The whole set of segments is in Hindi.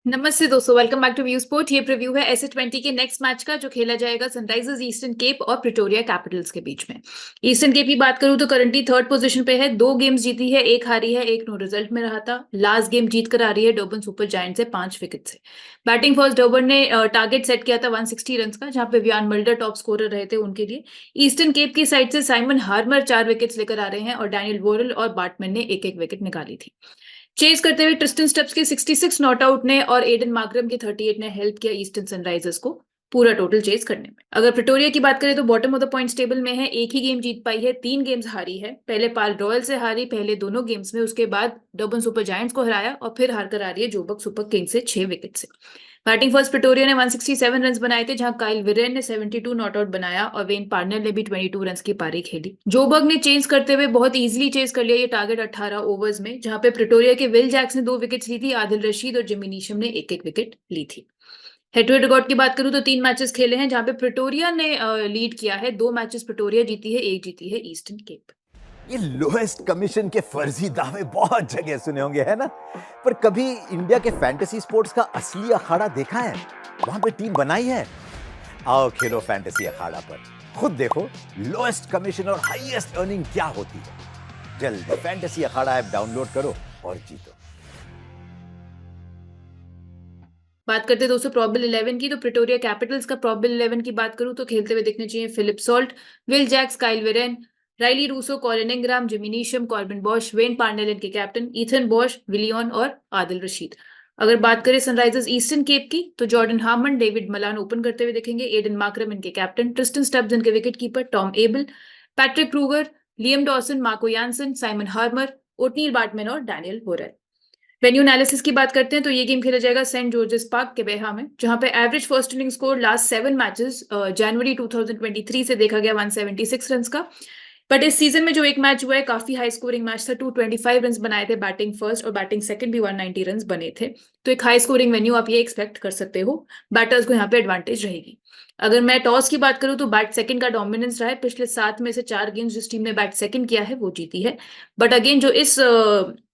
नमस्ते दोस्तों, welcome back to view sport. ये प्रीव्यू है एसए 20 के नेक्स्ट मैच का जो खेला जाएगा सनराइजर्स ईस्टर्न केप और प्रिटोरिया कैपिटल्स के बीच में। ईस्टर्न केप की बात करूं तो करंटली थर्ड पोजीशन पे है, 2 गेम्स जीती है, एक हारी है, एक नो रिजल्ट में रहा था। लास्ट गेम जीत कर आ रही है डर्बन सुपर जायंट से 5 विकेट से। बैटिंग फर्स्ट डर्बन ने टारगेट सेट किया था 160 रन का, जहां पे वियान मल्डर टॉप स्कोरर रहे थे उनके लिए। ईस्टर्न केप की साइड से साइमन हार्मर 4 विकेट्स लेकर आ रहे हैं और डैनियल वोरल और बार्टमैन ने एक एक विकेट निकाली थी। चेज करते हुए ट्रिस्टन स्टब्स के 66 नॉट आउट ने और एडन मार्करम के 38 ने हेल्प किया ईस्टर्न सनराइजर्स को पूरा टोटल चेज करने में। अगर प्रिटोरिया की बात करें तो bottom of the points table में है, एक ही गेम जीत पाई है, 3 गेम्स हारी है। पहले पाल रॉयल से हारी पहले दोनों गेम्स में, उसके बाद डर्बन सुपर जायंट्स को हराया और फिर हार कर आ रही है जोबर्ग सुपर किंग्स से 6 विकेट से। बैटिंग फर्स्ट प्रिटोरिया ने 167 रन बनाए थे, जहां काइल विरेन ने 72 नॉट आउट बनाया और वेन पार्टनर ने भी 22 रन की पारी खेली। जोबर्ग ने चेंज करते हुए बहुत इजीली चेज कर लिया ये टारगेट 18 ओवर्स में, जहां पे प्रिटोरिया के विल जैक्स ने 2 विकेट्स ली थी, आदिल रशीद और जिमी नीशम ने एक एक विकेट ली थी। हेड टू हेड रिकॉर्ड की बात करूं तो 3 मैचेस खेले हैं, जहां पे प्रिटोरिया ने लीड किया है। 2 मैचेस प्रिटोरिया जीती है, एक जीती है ईस्टर्न केप। ये लोएस्ट कमीशन के फर्जी दावे बहुत जगह सुने होंगे, है ना? पर कभी इंडिया के फैंटेसी स्पोर्ट्स का असली अखाड़ा देखा है? वहां पे टीम बनाई है? आओ खेलो फैंटेसी अखाड़ा पर, खुद देखो लोएस्ट कमीशन और हाईएस्ट अर्निंग क्या होती है। जल्दी फैंटेसी अखाड़ा ऐप डाउनलोड करो और जीतो। बात करते हैं दोस्तों प्रॉबल 11 की, तो प्रिटोरिया कैपिटल्स का प्रॉबल 11 की बात करूं तो खेलते हुए दिखने चाहिए Philip Salt, Will Jacks, Kyle Verreynne, Rilee Rossouw, Colin Ingram, Jimmy Neesham, Corbin Bosch, Wayne Parnell इनके कैप्टन, ईथन बॉश, विलियन और आदिल रशीद। अगर बात करें सनराइजर्स ईस्टर्न केप की, तो Jordan Hermann, David Malan open करते हुए दिखेंगे, एडन मार्करम इनके कैप्टन, ट्रिस्टन स्टब्स इनके wicket keeper, Tom Abell, Patrick Kruger, Liam Dawson, Marco Jansen, Simon Harmer, Ottneil Baartman और डैनियल वोरेल। वेन्यू एनालिसिस की बात करते हैं तो ये गेम खेला जाएगा सेंट जॉर्जेस पार्क के बेहा में, जहां पे average first inning score last 7 matches जनवरी 2023 से देखा गया 176 रन का। बट इस सीजन में जो एक मैच हुआ है काफी हाई स्कोरिंग मैच था, 225 रन बनाए थे बैटिंग फर्स्ट और बैटिंग सेकंड भी 190 रन बने थे। तो एक हाई स्कोरिंग वेन्यू आप ये एक्सपेक्ट कर सकते हो, बैटर्स को यहाँ पे एडवांटेज रहेगी। अगर मैं टॉस की बात करूं तो बैट सेकंड का डोमिनेंस रहा है, पिछले 7 में से 4 गेम्स जिस टीम ने बैट सेकंड किया है वो जीती है। बट अगेन जो इस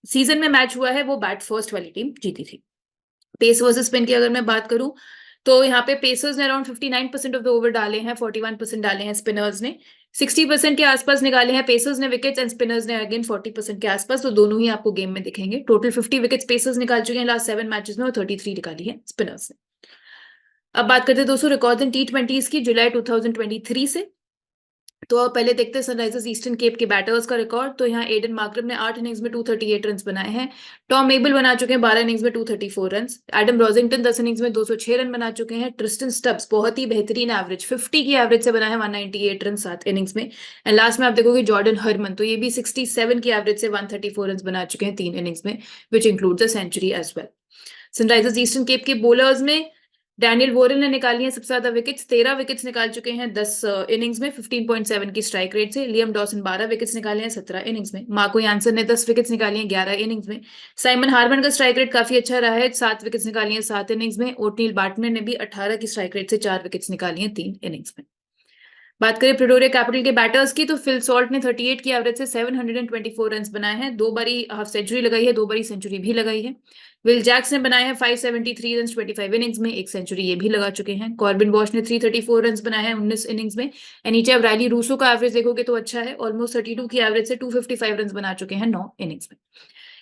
सीजन में मैच हुआ है वो बैट फर्स्ट वाली टीम जीती थी। पेस वर्सेस स्पिन की अगर मैं बात करूं तो यहाँ पे पेसर्स ने अराउंड 59% ऑफ द ओवर डाले हैं, 41% डाले हैं स्पिनर्स ने, 60% के आसपास निकाले हैं पेसर्स ने विकेट्स एंड स्पिनर्स ने अगेन 40% के आसपास, तो दोनों ही आपको गेम में दिखेंगे। टोटल 50 विकेट्स पेसर्स निकाल चुके हैं लास्ट 7 मैचेस में और 33 निकाली है स्पिनर्स ने। अब बात करते हैं दोस्तों रिकॉर्ड इन T20s की जुलाई 2023 से। तो पहले देखते हैं सनराइजर्स ईस्टर्न केप के बैटर्स का रिकॉर्ड। तो यहाँ एडन मार्करम ने 8 इनिंग्स में 238 रन बनाए हैं। टॉम एबल बना चुके हैं 12 इनिंग्स में 234 रन। एडम रॉजिंगटन 10 इनिंग्स में 206 रन बना चुके हैं। ट्रिस्टन स्टब्स बहुत ही बेहतरीन एवरेज 50 की एवरेज से बना है 198 रन 7 इनिंग्स में। एंड लास्ट में आप देखोगे जॉर्डन हरमन, तो ये भी 67 की एवरेज से 134 रन बना चुके हैं 3 इनिंग्स में, which includes a century as well. Sunrisers Eastern Cape के बॉलर्स में डैनियल वोरेल ने निकाली है सबसे ज्यादा विकेट्स, 13 विकेट्स निकाल चुके हैं 10 इनिंग्स में, 15.7 की स्ट्राइक रेट से। लियम डॉसन 12 विकेट्स निकाले हैं 17 इनिंग्स में। मार्को यानसन ने 10 विकेट्स निकाली हैं 11 इनिंग्स में। साइमन हार्मन का स्ट्राइक रेट काफी अच्छा रहा है, 7 विकेट्स निकाली हैं 7 इनिंग्स में। ओटनील बार्टमैन ने भी 18 की स्ट्राइक रेट से 4 विकेट्स निकाली हैं 3 इनिंग्स में। बात करें प्रिटोरिया कैपिटल के बैटर्स की, तो फिल सॉल्ट ने 38 की एवरेज से 724 रन बनाए हैं, 2 बारी हाफ सेंचुरी लगाई है, 2 बारी सेंचुरी भी लगाई है। विल जैक्स ने बनाए हैं 573 रन 25 इनिंग्स में, एक सेंचुरी ये भी लगा चुके हैं। कॉर्बिन बॉश ने 334 रन बनाए हैं 19 इनिंग्स में। नीचे अब रायली रूसो का एवरेज देखोगे तो अच्छा है, ऑलमोस्ट 32 की एवरेज से 255 रन बना चुके हैं 9 इनिंग्स में।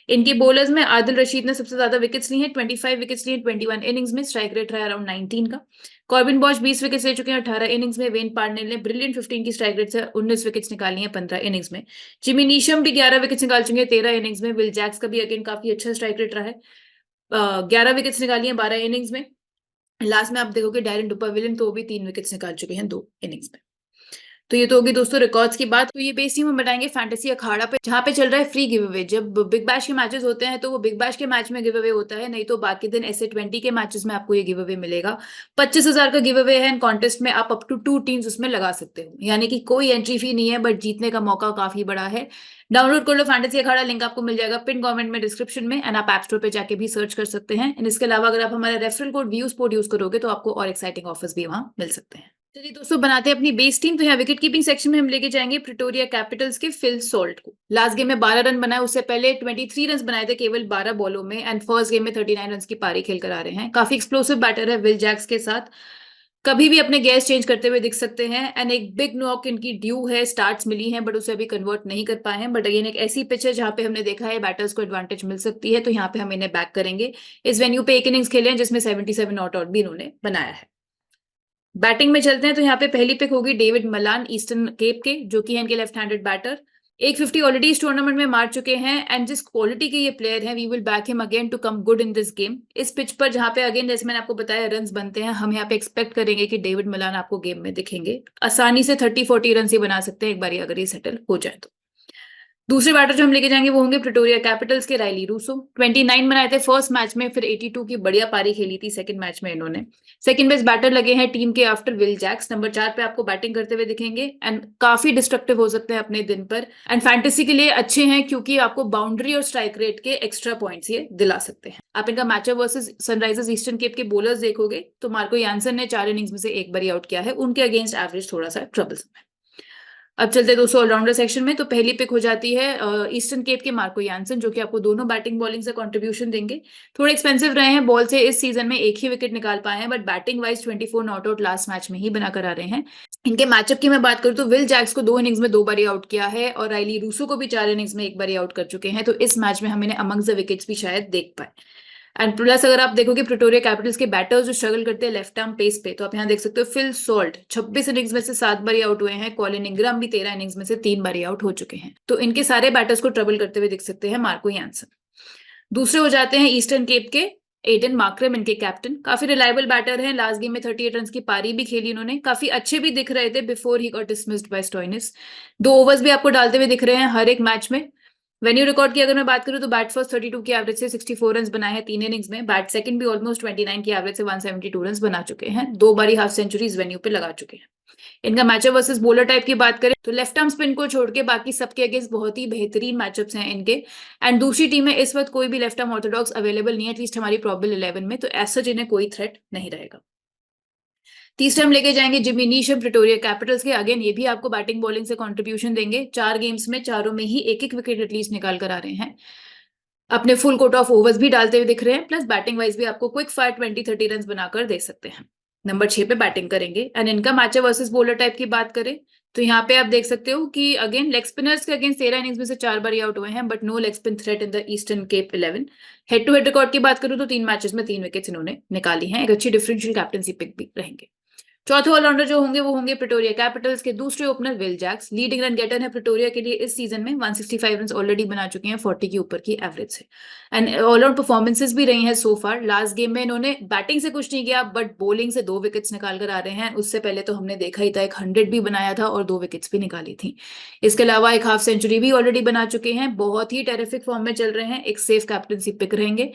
इनके बॉलर्स में आदिल रशीद ने सबसे ज्यादा विकेट्स ली हैं, 25 विकेट्स लिए 21 इनिंग्स में, स्ट्राइक रेट रहा है अराउंड 19 का। कॉर्बिन बॉश 20 विकेट्स ले चुके हैं 18 इनिंग्स में। वेन पार्नेल ने ब्रिलियंट 15 की स्ट्राइक रेट से 19 विकेट्स निकाली हैं 15 इनिंग्स में। जिमी नीशम भी 11 विकेट्स निकाल चुके हैं 13 इनिंग्स में। विल जैक्स का भी अगेन काफी अच्छा स्ट्राइक रेट रहा है, 11 विकेट्स निकाली हैं 12 इनिंग्स में। लास्ट में आप देखोगे डैरेन डुपाविलियन, तो वो भी 3 विकेट्स निकाल चुके हैं 2 इनिंग्स में। तो ये तो होगी दोस्तों रिकॉर्ड्स की बात। तो ये बेसिकली हम बताएंगे फैंटेसी अखाड़ा पे, जहां पे चल रहा है फ्री गिव अवे। जब बिग बैश के मैचेस होते हैं तो वो बिग बैश के मैच में गिव अवे होता है, नहीं तो बाकी दिन एसए 20 के मैचेस में आपको ये गिव अवे मिलेगा। 25,000 का गिव अवे है, कॉन्टेस्ट में आप अप टू 2 टीम्स उसमें लगा सकते हो, यानी कि कोई एंट्री फी नहीं है, बट जीतने का मौका काफी बड़ा है। डाउनलोड कर लो फैंटेसी अखाड़ा, लिंक आपको मिल जाएगा पिन कमेंट में डिस्क्रिप्शन में, एंड आप ऐप स्टोर पे जाके भी सर्च कर सकते हैं। एंड इसके अलावा अगर आप हमारा referral code view sport use करोगे तो आपको और एक्साइटिंग ऑफर्स भी वहां मिल सकते हैं। चलिए दोस्तों, बनाते हैं अपनी बेस टीम। तो यहाँ विकेट कीपिंग सेक्शन में हम लेके जाएंगे प्रिटोरिया कैपिटल्स के फिल सॉल्ट को। लास्ट गेम में 12 रन बनाए, उससे पहले 23 रन बनाए थे केवल 12 बॉलों में, एंड फर्स्ट गेम में 39 रन की पारी खेल कर आ रहे हैं। काफी एक्सप्लोसिव बैटर है विल जैक्स के साथ, कभी भी अपने गैस चेंज करते हुए दिख सकते हैं। एंड एक बिग नॉक इनकी ड्यू है, स्टार्ट्स मिली हैं बट उसे अभी कन्वर्ट नहीं कर पाए हैं। बट अगेन एक ऐसी पिच है जहां पे हमने देखा है बैटर्स को एडवांटेज मिल सकती है, तो यहाँ पे हम इन्हें बैक करेंगे। इस वेन्यू पे एक इनिंग्स खेले हैं जिसमें 77 नॉट आउट भी इन्होंने बनाया है। बैटिंग में चलते हैं तो यहाँ पे पहली पिक होगी डेविड मलान ईस्टर्न केप के, जो कि है इनके लेफ्ट हैंडेड बैटर। 150 ऑलरेडी इस टूर्नामेंट में मार चुके हैं, एंड जिस क्वालिटी के ये प्लेयर हैं we will back him again to come good in this game. इस पिच पर जहां पे अगेन जैसे मैंने आपको बताया रन्स बनते हैं, हम यहाँ पे एक्सपेक्ट करेंगे कि डेविड मलान आपको गेम में दिखेंगे। आसानी से 30-40 रन ही बना सकते हैं एक बार अगर ये सेटल हो जाए तो। दूसरे बैटर जो हम लेके जाएंगे वो होंगे प्रिटोरिया कैपिटल्स के राइली रूसो। 29 बनाए थे फर्स्ट मैच में, फिर 82 की बढ़िया पारी खेली थी सेकंड मैच में इन्होंने। सेकंड बेस्ट बैटर लगे हैं टीम के आफ्टर विल जैक्स। नंबर 4 पे आपको बैटिंग करते हुए दिखेंगे, एंड काफी डिस्ट्रक्टिव हो सकते हैं अपने दिन पर, एंड फैंटेसी के लिए अच्छे हैं क्योंकि आपको बाउंड्री और स्ट्राइक रेट के एक्स्ट्रा पॉइंट्स ये दिला सकते हैं। आप इनका matchup versus Sunrisers Eastern Cape के बॉलर्स देखोगे तो मार्को यानसन ने 4 इनिंग्स में से एक बार आउट किया है, उनके अगेंस्ट एवरेज थोड़ा सा ट्रबलसम है। अब चलते हैं दोस्तों ऑलराउंडर सेक्शन में। तो पहली पिक हो जाती है ईस्टर्न केप के मार्को यानसन, जो कि आपको दोनों बैटिंग बॉलिंग से कंट्रीब्यूशन देंगे। थोड़े एक्सपेंसिव रहे हैं बॉल से, इस सीजन में एक ही विकेट निकाल पाए हैं, but batting wise 24 not out last match में ही बनाकर आ रहे हैं। इनके मैचअप की मैं बात करूं तो विल जैक्स को 2 इनिंग्स में 2 बार आउट किया है, और राइली रूसो को भी 4 इनिंग्स में एक बार आउट कर चुके हैं। तो इस मैच में हम इन्हें अमंग्स द विकेट्स भी शायद देख पाए। एंड प्लस अगर आप देखोगे प्रिटोरिया कैपिटल्स के बैटर्स जो स्ट्रगल करते हैं लेफ्ट आर्म पेस पे, तो आप यहाँ देख सकते हो फिल सॉल्ट 26 इनिंग्स में से 7 बार आउट हुए हैं। कॉलिन इंग्राम भी 13 इनिंग्स में से 3 बार आउट हो चुके हैं। तो इनके सारे बैटर्स को ट्रबल करते हुए दिख सकते हैं मार्को यानसन। दूसरे हो जाते हैं ईस्टर्न केप के एडन मार्करम, इनके कैप्टन। काफी रिलायबल बैटर हैं, लास्ट गेम में 38 रन की पारी भी खेली इन्होंने। काफी अच्छे भी दिख रहे थे बिफोर ही got dismissed by Stoinis. 2 overs भी आपको डालते हुए दिख रहे हैं हर एक मैच में। वेन्यू रिकॉर्ड की अगर मैं बात करूं तो बैट फर्स्ट 32 की एवरेज से 64 रन बनाए हैं 3 इनिंग्स में। बैट सेकंड भी ऑलमोस्ट 29 की एवरेज से 172 रन बना चुके हैं। 2 बारी हाफ सेंचुरी इस वेन्यू पे लगा चुके हैं। इनका मैचअप वर्सेस बॉलर टाइप की बात करें तो लेफ्ट आर्म स्पिन को छोड़ के बाकी सबके अगेंस्ट बहुत ही बेहतरीन मैचअप्स हैं इनके। एंड दूसरी टीम में इस वक्त कोई भी लेफ्ट आर्म ऑर्थोडॉक्स अवेलेबल नहीं है, एटलीस्ट हमारी प्रॉबल 11 में, तो ऐसा जिन्हें कोई थ्रेट नहीं रहेगा। तीसरे हम लेके जाएंगे जिमी नीशम प्रिटोरिया कैपिटल्स के। अगेन ये भी आपको बैटिंग बॉलिंग से कंट्रीब्यूशन देंगे। 4 गेम्स में चारों में ही एक एक विकेट एटलीस्ट निकाल कर आ रहे हैं। अपने फुल कोट ऑफ ओवर्स भी डालते हुए दिख रहे हैं, प्लस बैटिंग वाइज भी आपको क्विक फायर 20-30 रन बनाकर दे सकते हैं। नंबर 6 पे बैटिंग करेंगे। एंड इनका मैचअप वर्सेस बॉलर टाइप की बात करें तो यहाँ पे आप देख सकते हो कि अगेन लेग स्पिनर्स के अगेंस्ट 13 इनिंग्स में से 4 बार आउट हुए हैं, but no leg spin threat in the Eastern Cape 11। Head to head record की बात करूं तो 3 मैचेस में 3 विकेट्स इन्होंने निकाली हैं। एक अच्छी डिफरेंशियल कैप्टनसी पिक भी रहेंगे। चौथे ऑलराउंडर जो होंगे वो होंगे प्रिटोरिया कैपिटल्स के दूसरे opener Will Jacks. Leading run getter है प्रिटोरिया के लिए इस सीजन में, 165 रन ऑलरेडी बना चुके हैं 40 के ऊपर की एवरेज से। एंड ऑलराउंड परफॉर्मेंसेस भी रही हैं सो फार। लास्ट गेम में इन्होंने बैटिंग से कुछ नहीं किया, बट बॉलिंग से 2 विकेट्स निकाल कर आ रहे हैं। उससे पहले तो हमने देखा ही था, एक 100 भी बनाया था और 2 विकेट्स भी निकाली थी। इसके अलावा एक हाफ सेंचुरी भी ऑलरेडी बना चुके हैं। बहुत ही टेरिफिक फॉर्म में चल रहे हैं, एक सेफ कैप्टनसी पिक रहेंगे।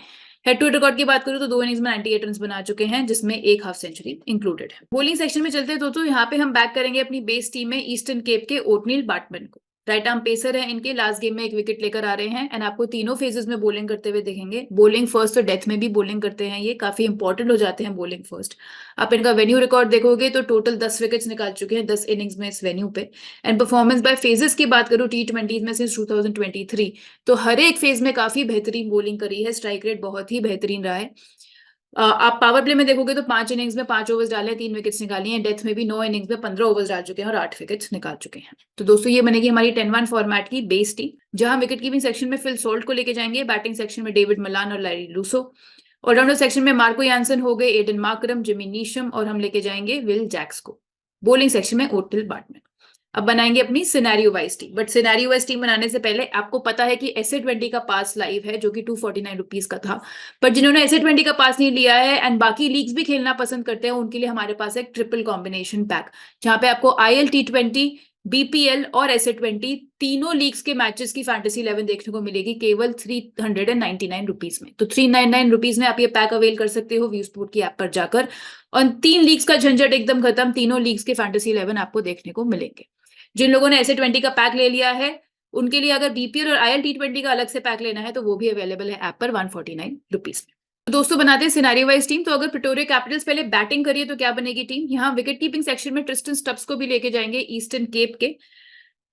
हेड टू हेड रिकॉर्ड की बात करूं तो 2 इनिंग्स में 98 रन बना चुके हैं, जिसमें एक हाफ सेंचुरी इंक्लूडेड है। बॉलिंग सेक्शन में चलते हैं तो यहाँ पे हम बैक करेंगे अपनी बेस टीम में ईस्टर्न केप के ओटनील बाटमैन को। राइट आर्म पेसर है इनके, लास्ट गेम में 1 विकेट लेकर आ रहे हैं। एंड आपको तीनों फेजेस में बॉलिंग करते हुए देखेंगे। बॉलिंग फर्स्ट और डेथ में भी बॉलिंग करते हैं, ये काफी इंपॉर्टेंट हो जाते हैं बॉलिंग फर्स्ट। आप इनका वेन्यू रिकॉर्ड देखोगे तो टोटल 10 विकेट्स निकाल चुके हैं 10 इनिंग्स में इस वेन्यू पे। एंड परफॉर्मेंस बाय फेजेस की बात करूं T20 में सिंस 2023, तो हर एक फेज में काफी बेहतरीन बॉलिंग करी है। स्ट्राइक रेट बहुत ही बेहतरीन रहा है। आप पावर प्ले में देखोगे तो 5 इनिंग्स में 5 ओवर्स डाले, 3 विकेट्स निकाली हैं। डेथ में भी 9 इनिंग्स में 15 ओवर्स डाल चुके हैं और 8 विकेट्स निकाल चुके हैं। तो दोस्तों ये बनेगी हमारी 10-1 फॉर्मेट की बेस टीम, जहां विकेट कीपिंग सेक्शन में फिल सॉल्ट को लेके जाएंगे। बैटिंग सेक्शन में डेविड मलान और लैरी रूसो। ऑलराउंडर सेक्शन में मार्को यानसन हो गए, एडन मार्करम, जिमी नीशम, और हम लेके जाएंगे विल जैक्स को। बॉलिंग सेक्शन में ओटनिल बाटमैन। अब बनाएंगे अपनी scenario wise team, but scenario wise team बनाने से पहले आपको पता है कि SA20 का पास लाइव है जो कि 249 रुपीज का था। पर जिन्होंने SA20 का पास नहीं लिया है एंड बाकी लीग्स भी खेलना पसंद करते हैं, उनके लिए हमारे पास एक ट्रिपल कॉम्बिनेशन पैक, जहां पे आपको IL T20, BPL और SA20 तीनों लीग्स के मैचेस की फैंटेसी 11 देखने को मिलेगी केवल 399 रुपीज में। तो 399 रुपीज में आप ये पैक अवेल कर सकते हो व्यू स्पोर्ट की ऐप पर जाकर, और 3 लीग्स का झंझट एकदम खत्म। तीनों लीग्स के फैंटेसी 11 आपको देखने को मिलेंगे। जिन लोगों ने SA20 का पैक ले लिया है उनके लिए अगर BPL और IL T20 का अलग से पैक लेना है तो वो भी अवेलेबल है ऐप पर 149 रुपीज में। तो दोस्तों बनाते हैं सिनेरियो वाइज टीम। तो अगर प्रिटोरिया कैपिटल्स पहले बैटिंग करिए तो क्या बनेगी टीम? यहाँ विकेट कीपिंग सेक्शन में ट्रिस्टन स्टब्स को भी लेके जाएंगे ईस्टर्न केप के।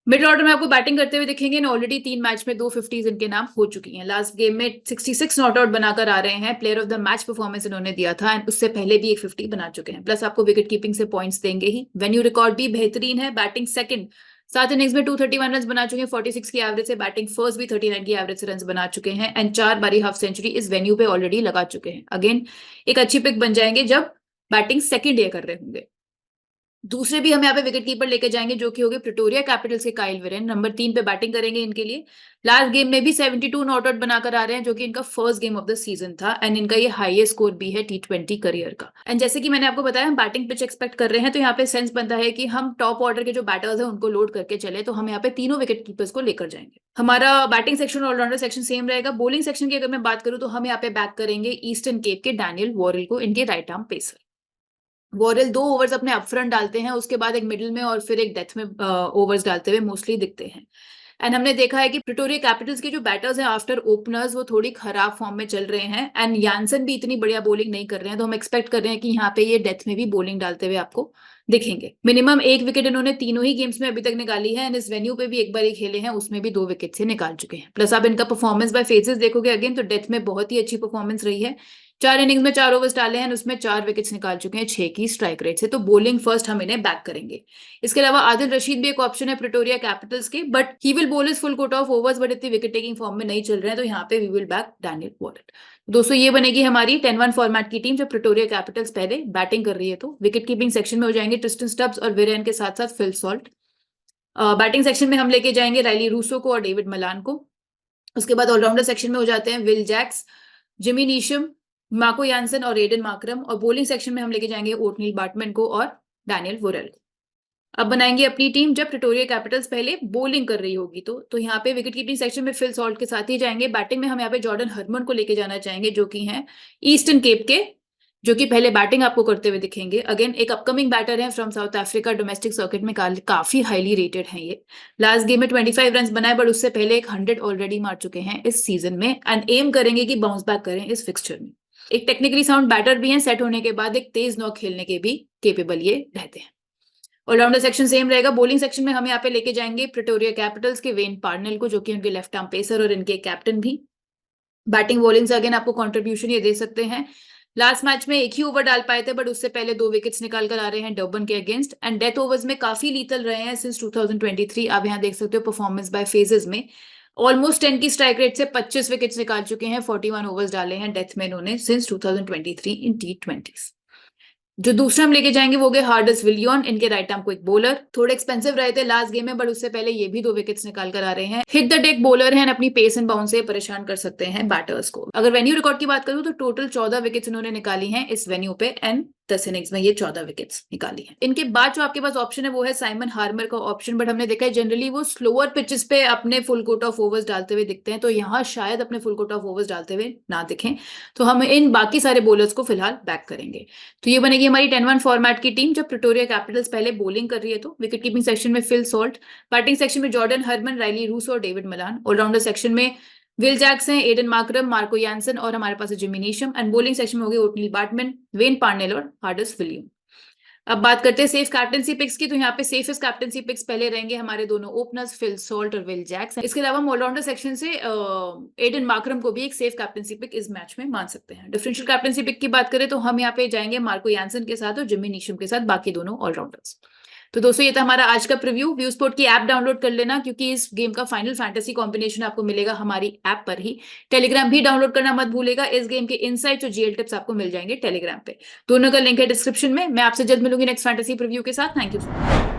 मिडिल ऑर्डर में आपको बैटिंग करते हुए दिखेंगे। ऑलरेडी 3 मैच में 250s इनके नाम हो चुकी हैं। लास्ट गेम में 66 नॉट आउट बनाकर आ रहे हैं। Player of the match performance इन्होंने दिया था एंड उससे पहले भी एक 50 बना चुके हैं। प्लस आपको विकेट कीपिंग से पॉइंट्स देंगे ही। वेन्यू रिकॉर्ड भी बेहतरीन है। बैटिंग सेकंड 7 इनिंग्स में 231 रन बना चुके हैं 46 की एवरेज से। बैटिंग फर्स्ट भी 39 की एवरेज से रन बना चुके हैं एंड 4 बारी हाफ सेंचुरी इस वेन्यू पे ऑलरेडी लगा चुके हैं। अगेन एक अच्छी पिक बन जाएंगे जब बैटिंग सेकंड ये कर रहे होंगे। दूसरे भी हम यहाँ पे विकेट कीपर लेके जाएंगे जो कि होंगे प्रिटोरिया कैपिटल्स के काइल वेरेन। नंबर 3 पे बैटिंग करेंगे इनके लिए। लास्ट गेम में भी 72 नॉट आउट बनाकर आ रहे हैं जो कि इनका first game of the season था एंड इनका ये हाईएस्ट स्कोर भी है T20 करियर का। एंड जैसे कि मैंने आपको बताया हम बैटिंग पिच एक्सपेक्ट कर रहे हैं तो यहाँ पे सेंस बनता है कि हम टॉप ऑर्डर के जो बैटर्स हैं उनको लोड करके चले। तो हम यहाँ पे तीनों विकेट कीपर्स को लेकर जाएंगे। हमारा बैटिंग सेक्शन और ऑलराउंडर सेक्शन सेम रहेगा। बॉलिंग सेक्शन की अगर मैं बात करूं तो हम यहाँ पे बैक करेंगे ईस्टर्न केप के डैनियल वॉरेल को, इनके right arm pacer. Worrall 2 overs अपने अपफ्रंट डालते हैं, उसके बाद एक मिडिल में और फिर एक डेथ में ओवर्स डालते हुए मोस्टली दिखते हैं। एंड हमने देखा है कि प्रिटोरिया कैपिटल्स के जो बैटर्स हैं आफ्टर ओपनर्स वो थोड़ी खराब फॉर्म में चल रहे हैं एंड यानसन भी इतनी बढ़िया बॉलिंग नहीं कर रहे हैं। तो हम एक्सपेक्ट कर रहे हैं कि यहाँ पे ये डेथ में भी बॉलिंग डालते हुए आपको दिखेंगे। मिनिमम 1 विकेट इन्होंने तीनों ही गेम्स में अभी तक निकाली है एंड इस वेन्यू पे भी एक बार ही खेले हैं, उसमें भी 2 विकेट से निकाल चुके हैं। प्लस आप इनका परफॉर्मेंस बाय फेजेस देखोगे अगेन तो डेथ में बहुत ही अच्छी परफॉर्मेंस रही है। 4 इनिंग्स में 4 ओवर्स डाले हैं, उसमें 4 विकेट्स निकाल चुके हैं 6 की स्ट्राइक रेट से। तो बॉलिंग फर्स्ट हम इन्हें बैक करेंगे। इसके अलावा आदिल रशीद भी एक ऑप्शन है प्रिटोरिया कैपिटल्स के, but he will bowl his full quota of overs, but इतनी विकेट टेकिंग फॉर्म में नहीं चल रहे हैं तो यहाँ पे we will back Daniel Worrall. दोस्तों ये बनेगी हमारी 10-1 फॉर्मेट की टीम जब प्रिटोरिया कैपिटल्स पहले बैटिंग कर रही है। तो विकेट कीपिंग सेक्शन में हो जाएंगे ट्रिस्टन स्टब्स और वेरेन के साथ साथ फिल सॉल्ट। बैटिंग सेक्शन में हम लेके जाएंगे राइली रूसो को और डेविड मलान को। उसके बाद ऑलराउंडर सेक्शन में हो जाते हैं Will Jacks, Jimmy Neesham, Marco Jansen और एडन मार्करम। और बॉलिंग सेक्शन में हम लेके जाएंगे ओटनील बार्टमैन को और डैनियल वॉरेल को। अब बनाएंगे अपनी टीम जब प्रिटोरिया कैपिटल्स पहले बॉलिंग कर रही होगी। तो यहाँ पे विकेट कीपिंग सेक्शन में फिल सॉल्ट के साथ ही जाएंगे। बैटिंग में हम यहाँ पे जॉर्डन हरमन को लेके जाना चाहेंगे जो कि हैं ईस्टर्न केप के, जो कि पहले बैटिंग आपको करते हुए दिखेंगे। अगेन एक अपकमिंग बैटर है from south Africa, domestic circuit में काफी हाईली रेटेड है ये। लास्ट गेम में 25 रन बनाए बट उससे पहले एक 100 ऑलरेडी मार चुके हैं इस सीजन में एंड एम करेंगे कि बाउंस बैक करें इस फिक्सचर में। एक टेक्निकली साउंड बैटर भी हैं, सेट होने के बाद एक तेज नॉक खेलने के भी केपेबल ये रहते हैं। ऑलराउंडर सेक्शन सेम रहेगा। बॉलिंग सेक्शन में हम यहाँ पे लेके जाएंगे प्रिटोरिया कैपिटल्स के वेन पार्नेल को जो कि उनके लेफ्ट आर्म पेसर और इनके कैप्टन भी। बैटिंग बॉलिंग से अगेन आपको कंट्रीब्यूशन ये दे सकते हैं। लास्ट मैच में 1 ही ओवर डाल पाए थे बट उससे पहले 2 विकेट्स निकाल कर आ रहे हैं डर्बन के अगेंस्ट एंड डेथ ओवर्स में काफी लीथल रहे हैं सिंस 2023। आप यहाँ देख सकते हो परफॉर्मेंस बाय फेजेस में ऑलमोस्ट 10 की स्ट्राइक रेट से 25 विकेट्स निकाल चुके हैं। 41 ओवर्स डाले हैं डेथ में इन्होंने सिंस 2023 इन T20s। जो दूसरा हम लेके जाएंगे वो गए हार्डस विलियन, इनके राइट आर्म क्विक बॉलर। थोड़े एक्सपेंसिव रहे थे लास्ट गेम में बट उससे पहले ये भी 2 विकेट्स निकाल कर आ रहे हैं। हिट द डेक बॉलर हैं, अपनी पेस एंड बाउंस से परेशान कर सकते हैं बैटर्स को। अगर वेन्यू रिकॉर्ड की बात करूं तो टोटल 14 विकेट्स इन्होंने निकाली हैं इस वेन्यू पे एंड 10 इनिंग्स में ये 14 विकेट्स निकाली है। इनके बाद जो आपके पास ऑप्शन है वो है साइमन हार्मर का ऑप्शन, बट हमने देखा है जनरली वो स्लोअर पिचेस पे अपने फुल कोट ऑफ ओवर्स डालते हुए दिखते हैं, तो यहाँ शायद अपने फुल कोट ऑफ ओवर्स डालते हुए ना दिखें। तो हम इन बाकी सारे बॉलर्स को फिलहाल बैक करेंगे। तो ये बनेगी हमारी 10-1 फॉर्मेट की टीम जब प्रिटोरिया कैपिटल्स पहले बॉलिंग कर रही है। तो विकेट कीपिंग सेक्शन में फिल सॉल्ट, बैटिंग सेक्शन में जॉर्डन हरमन, राइली रूसो और डेविड मलान। ऑलराउंडर सेक्शन में विल जैक्स हैं, एडन मार्करम, मार्को यानसन और हमारे पास है Jimmy Neesham. And bowling section में हो गए ओटनील बार्टमैन, वेन पार्नेल और हार्डस विलियन। अब बात करते हैं सेफ कैप्टेंसी पिक्स की। तो यहाँ पे सेफेस्ट कैप्टेंसी पिक्स पहले रहेंगे हमारे दोनों ओपनर्स फिल सॉल्ट और विल जैक्स। इसके अलावा हम ऑलराउंडर सेक्शन से एडन मार्करम को भी एक सेफ कैप्टेंसी पिक इस मैच में मान सकते हैं। डिफरेंशियल कैप्टेंसी पिक की बात करें तो हम यहाँ पे जाएंगे मार्को यानसन के साथ और जिमी नीशम के साथ, बाकी दोनों ऑलराउंडर्स। तो दोस्तों ये था हमारा आज का प्रीव्यू। व्यू स्पोर्ट की ऐप डाउनलोड कर लेना क्योंकि इस गेम का फाइनल फैंटेसी कॉम्बिनेशन आपको मिलेगा हमारी ऐप पर ही। टेलीग्राम भी डाउनलोड करना मत भूलेगा, इस गेम के इनसाइट्स और जीएल टिप्स आपको मिल जाएंगे टेलीग्राम पे। दोनों का लिंक है डिस्क्रिप्शन में। मैं आपसे जल्द मिलूंगी नेक्स्ट फैंटेसी प्रीव्यू के साथ। Thank you.